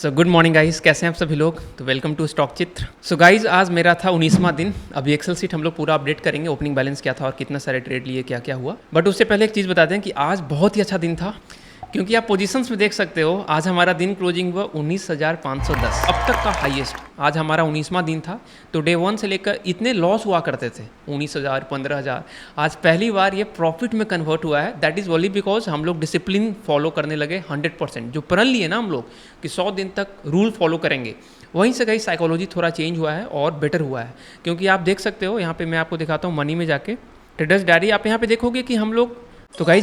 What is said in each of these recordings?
Good morning guys, कैसे हैं आप सभी लोग। तो वेलकम टू स्टॉक चित्र। सो गाइस, आज मेरा था 19वां दिन। अभी एक्सेल सीट हम लोग पूरा अपडेट करेंगे, ओपनिंग बैलेंस क्या था और कितना सारे ट्रेड लिए, क्या क्या हुआ। बट उससे पहले एक चीज़ बता दें कि आज बहुत ही अच्छा दिन था, क्योंकि आप पोजीशंस में देख सकते हो। आज हमारा दिन क्लोजिंग हुआ 19,510, अब तक का हाईएस्ट। आज हमारा 19वां दिन था, तो डे 1 से लेकर इतने लॉस हुआ करते थे, 19,000, 15,000। आज पहली बार ये प्रॉफिट में कन्वर्ट हुआ है। दैट इज़ ओनली बिकॉज हम लोग डिसिप्लिन फॉलो करने लगे 100%। जो प्रण लिए ना हम लोग कि 100 दिन तक रूल फॉलो करेंगे, वहीं से गई साइकोलॉजी थोड़ा चेंज हुआ है और बेटर हुआ है। क्योंकि आप देख सकते हो, यहाँ पे मैं आपको दिखाता हूँ मनी में जाके ट्रेडर्स डायरी, आप यहाँ पे देखोगे कि हम लोग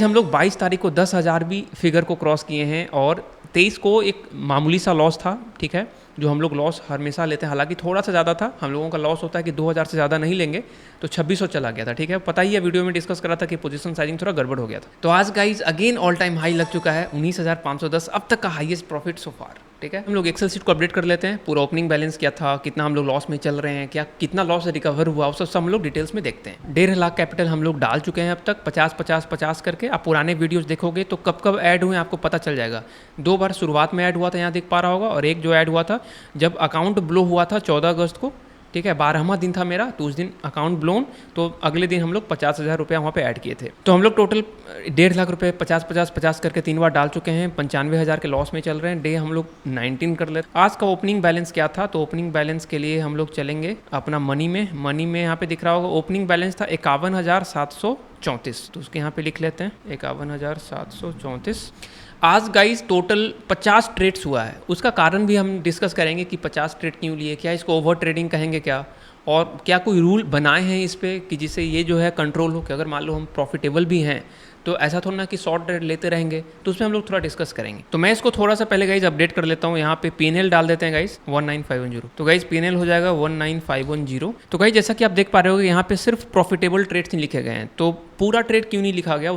हम लोग 22 तारीख को 10,000 भी फिगर को क्रॉस किए हैं, और 23 को एक मामूली सा लॉस था, ठीक है, जो हम लोग लॉस हमेशा लेते हैं। हालांकि थोड़ा सा ज़्यादा था, हम लोगों का लॉस होता है कि 2,000 से ज़्यादा नहीं लेंगे, तो 2600 चला गया था, ठीक है। पता ही है, वीडियो में डिस्कस करा था कि पोजीशन साइजिंग थोड़ा गड़बड़ हो गया था। तो आज guys again all time high लग चुका है, 19,510, अब तक का हाईएस्ट प्रॉफिट सो फार, ठीक है। हम लोग एक्सेल सीट को अपडेट कर लेते हैं। पूरा ओपनिंग बैलेंस क्या था, कितना हम लोग लॉस में चल रहे हैं, क्या कितना लॉस रिकवर हुआ, वो सब हम लोग डिटेल्स में देखते हैं। 1.5 लाख कैपिटल हम लोग डाल चुके हैं अब तक, 50-50-50 करके। आप पुराने वीडियोस देखोगे तो कब कब ऐड हुए आपको पता चल जाएगा। 2 बार शुरुआत में ऐड हुआ था, यहाँ देख पा रहा होगा, और एक जो ऐड हुआ था जब अकाउंट ब्लो हुआ था 14 अगस्त को, ठीक है। 12वां दिन था मेरा, तो उस दिन अकाउंट ब्लोन, तो अगले दिन हम लोग 50,000 रुपया वहाँ पे ऐड किए थे। तो हम लोग टोटल 1.5 लाख रुपये 50-50-50 करके 3 बार डाल चुके हैं। 95,000 के लॉस में चल रहे हैं। डे हम लोग 19 कर लेते। आज का ओपनिंग बैलेंस क्या था, तो ओपनिंग बैलेंस के लिए हम लोग चलेंगे अपना मनी में यहाँ पे दिख रहा होगा ओपनिंग बैलेंस था 51,734, तो उसके यहाँ पे लिख लेते हैं 51,734। आज गाइज टोटल 50 ट्रेड्स हुआ है। उसका कारण भी हम डिस्कस करेंगे कि 50 ट्रेड क्यों लिए, क्या इसको ओवर ट्रेडिंग कहेंगे क्या, और क्या कोई रूल बनाए हैं इस पे कि जिससे ये जो है कंट्रोल हो, कि अगर मान लो हम प्रॉफिटेबल भी हैं तो ऐसा थोड़ा ना कि शॉर्ट ट्रेड लेते रहेंगे। तो उसमें हम लोग थोड़ा डिस्कस करेंगे। तो मैं इसको थोड़ा सा पहले गाइज अपडेट कर लेता हूँ। यहाँ पे पीएनएल डाल देते हैं गाइज 19510। तो गाइज पीएनएल हो जाएगा 19510। तो गाइज जैसा कि आप देख पा रहे हो, यहाँ पे सिर्फ प्रॉफिटेबल ट्रेड्स नहीं लिखे गए हैं। तो पूरा ट्रेड क्यों नहीं लिखा गया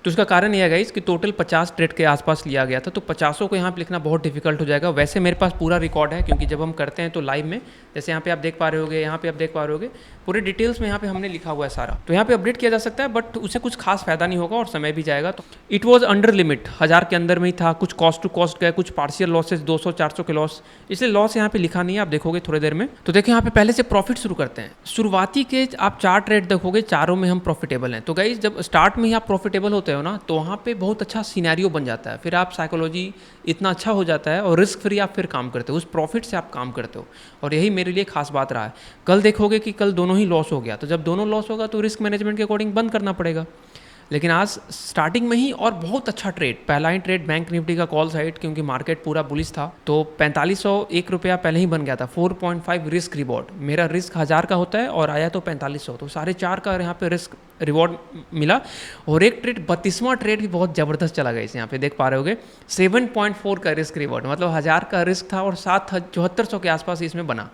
उसका कारण यह है गाइस कि टोटल 50 ट्रेड के आसपास लिया गया था, तो 50 को यहाँ पे लिखना बहुत डिफिकल्ट हो जाएगा। वैसे मेरे पास पूरा रिकॉर्ड है, क्योंकि जब हम करते हैं तो लाइव में, जैसे यहाँ पे आप देख पा रहे होगे, यहाँ पे आप देख पा रहे होगे पूरे डिटेल्स में यहाँ पे हमने लिखा हुआ है सारा। तो यहाँ पे अपडेट किया जा सकता है, बट उससे कुछ खास फायदा नहीं होगा और समय भी जाएगा। तो इट वॉज अंडर लिमिट, 1000 के अंदर में ही था। कुछ कॉस्ट टू कॉस्ट गए, कुछ पार्शियल लॉसेस 200-400 के लॉस, इसलिए लॉस यहाँ पे लिखा नहीं है, आप देखोगे थोड़ी देर में। तो देखिए यहाँ पे पहले से प्रॉफिट शुरू करते हैं। शुरुआती के आप 4 ट्रेड देखोगे, चारों में हम प्रॉफिटेबल हैं। तो गाइस जब स्टार्ट में ही आप प्रॉफिटेबल होते हो ना, तो वहाँ पे बहुत अच्छा सिनेरियो बन जाता है। फिर आप साइकोलॉजी इतना अच्छा हो जाता है और रिस्क फ्री आप फिर काम करते हो, उस प्रॉफिट से आप काम करते हो। और यही मेरे लिए खास बात रहा है। कल देखोगे कि कल दोनों ही लॉस हो गया, तो जब दोनों लॉस होगा तो रिस्क मैनेजमेंट के अकॉर्डिंग बंद करना पड़ेगा। लेकिन आज स्टार्टिंग में ही और बहुत अच्छा ट्रेड, पहला ही ट्रेड बैंक निफ्टी का कॉल साइड, क्योंकि मार्केट पूरा बुलिश था, तो 4501 रुपया पहले ही बन गया था। 4.5 रिस्क रिवॉर्ड, मेरा रिस्क 1000 का होता है और आया तो 4500, तो 4.5 का यहाँ पे रिस्क रिवॉर्ड मिला। और एक ट्रेड 32वां ट्रेड भी बहुत ज़बरदस्त चला गया। इसे यहाँ पे देख पा रहे होगे 7.4 का रिस्क रिवॉर्ड, मतलब 1000 का रिस्क था और 7400 के आसपास इसमें बना।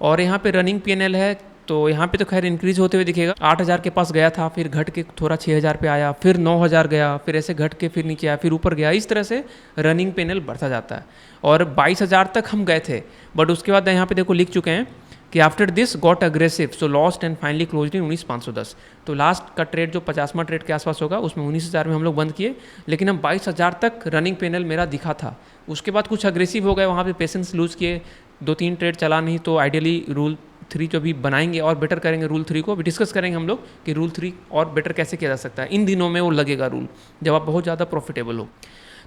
और यहाँ पे रनिंग पीएनएल है, तो यहाँ पे तो खैर इंक्रीज होते हुए दिखेगा। 8,000 के पास गया था, फिर घट के थोड़ा 6,000 पे आया, फिर 9,000 गया, फिर ऐसे घट के फिर नीचे आया, फिर ऊपर गया। इस तरह से रनिंग पैनल बढ़ता जाता है। और 22,000 तक हम गए थे, बट उसके बाद यहाँ पे देखो लिख चुके हैं कि after this got aggressive so lost and finally closed in 19,510। तो लास्ट का ट्रेड जो 50वां ट्रेड के आसपास होगा, उसमें 19,000 में हम लोग बंद किए, लेकिन हम 22,000 तक रनिंग पैनल मेरा दिखा था। उसके बाद कुछ अग्रेसिव हो गए, वहाँ पे पेशेंस लूज़ किए, 2-3 ट्रेड चला नहीं। तो आइडियली रूल 3 जो भी बनाएंगे और बेटर करेंगे, रूल 3 को भी डिस्कस करेंगे हम लोग कि रूल 3 और बेटर कैसे किया जा सकता है। इन दिनों में वो लगेगा रूल, जब आप बहुत ज़्यादा प्रॉफिटेबल हो।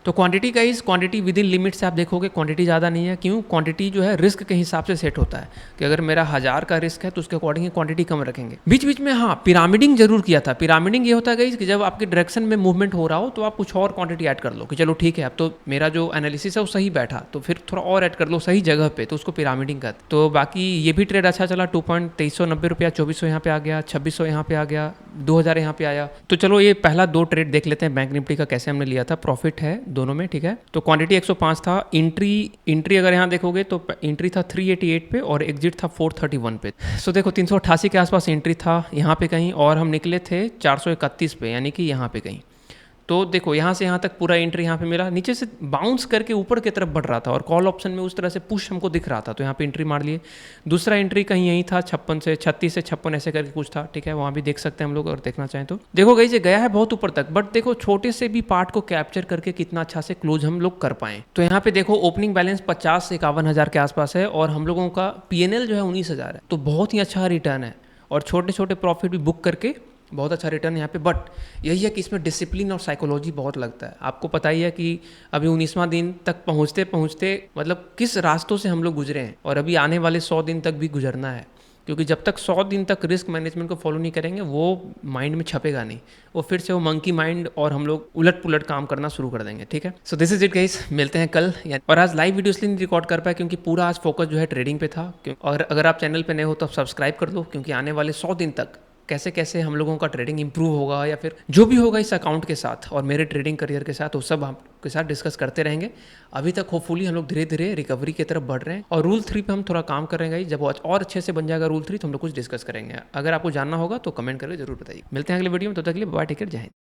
तो क्वांटिटी का इस क्वांटिटी विद इन लिमिट से आप देखोगे, क्वांटिटी ज़्यादा नहीं है। क्यों? क्वांटिटी जो है रिस्क के हिसाब से सेट होता है, कि अगर मेरा 1000 का रिस्क है तो उसके अकॉर्डिंग क्वांटिटी कम रखेंगे। बीच बीच में हाँ पिरामिडिंग जरूर किया था। पिरामिडिंग ये होता है कि जब आपके डायरेक्शन में मूवमेंट हो रहा हो तो आप कुछ और क्वांटिटी ऐड कर लो, कि चलो ठीक है अब तो मेरा जो एनालिसिस है वो सही बैठा, तो फिर थोड़ा और ऐड कर लो सही जगह पे, तो उसको पिरामिडिंग कर। तो बाकी ये भी ट्रेड अच्छा चला, 2.2390 रुपया, 2400 यहाँ पे आ गया, 2600 यहाँ पे आ गया, 2000 यहाँ पे आया। तो चलो ये पहला 2 ट्रेड देख लेते हैं बैंक निफ्टी का, कैसे हमने लिया था। प्रॉफिट है दोनों में, ठीक है। तो क्वांटिटी 105 था। एंट्री अगर यहाँ देखोगे तो एंट्री था 388 पे और एग्जिट था 431 पे। सो देखो 388 के आसपास एंट्री था यहाँ पे कहीं, और हम निकले थे 431 पे, यानी कि यहाँ पे कहीं। तो देखो यहाँ से यहाँ तक पूरा एंट्री यहाँ पे मिला, नीचे से बाउंस करके ऊपर की तरफ बढ़ रहा था और कॉल ऑप्शन में उस तरह से पुश हमको दिख रहा था, तो यहाँ पे एंट्री मार लिए। दूसरा एंट्री कहीं यहीं था 56 से 36 से 56 ऐसे करके कुछ था, ठीक है, वहाँ भी देख सकते हैं हम लोग अगर देखना चाहें तो। देखो गाइस ये गया है बहुत ऊपर तक, बट देखो छोटे से भी पार्ट को कैप्चर करके कितना अच्छा से क्लोज हम लोग कर पाए। तो यहाँ पे देखो ओपनिंग बैलेंस 50 से 51 हज़ार के आसपास है और हम लोगों का PNL जो है 19,000 है, तो बहुत ही अच्छा रिटर्न है और छोटे छोटे प्रॉफिट भी बुक करके बहुत अच्छा रिटर्न यहाँ पे। बट यही है कि इसमें डिसिप्लिन और साइकोलॉजी बहुत लगता है। आपको पता ही है कि अभी 19वां दिन तक पहुँचते पहुँचते मतलब किस रास्तों से हम लोग गुजरे हैं और अभी आने वाले 100 दिन तक भी गुजरना है, क्योंकि जब तक 100 दिन तक रिस्क मैनेजमेंट को फॉलो नहीं करेंगे वो माइंड में छपेगा नहीं, वो फिर से वो मंकी माइंड और हम लोग उलट पुलट काम करना शुरू कर देंगे, ठीक है। So this is it guys, मिलते हैं कल। और आज लाइव वीडियो इसलिए नहीं रिकॉर्ड कर पाया क्योंकि पूरा आज फोकस जो है ट्रेडिंग पे था। और अगर आप चैनल पे नए हो तो सब्सक्राइब कर दो, क्योंकि आने वाले 100 दिन तक कैसे कैसे हम लोगों का ट्रेडिंग इंप्रूव होगा या फिर जो भी होगा इस अकाउंट के साथ और मेरे ट्रेडिंग करियर के साथ, वो सब आपके साथ डिस्कस करते रहेंगे। अभी तक होपफुली हम लोग धीरे धीरे रिकवरी की तरफ बढ़ रहे हैं और रूल 3 पे हम थोड़ा काम कर रहे हैं। जब वो और अच्छे से बन जाएगा रूल 3 तो हम लोग कुछ डिस्कस करेंगे। अगर आपको जानना होगा तो कमेंट करके जरूर बताइए। मिलते हैं अगले वीडियो में, तब तक के लिए बाय, टेक केयर, जय हिंद।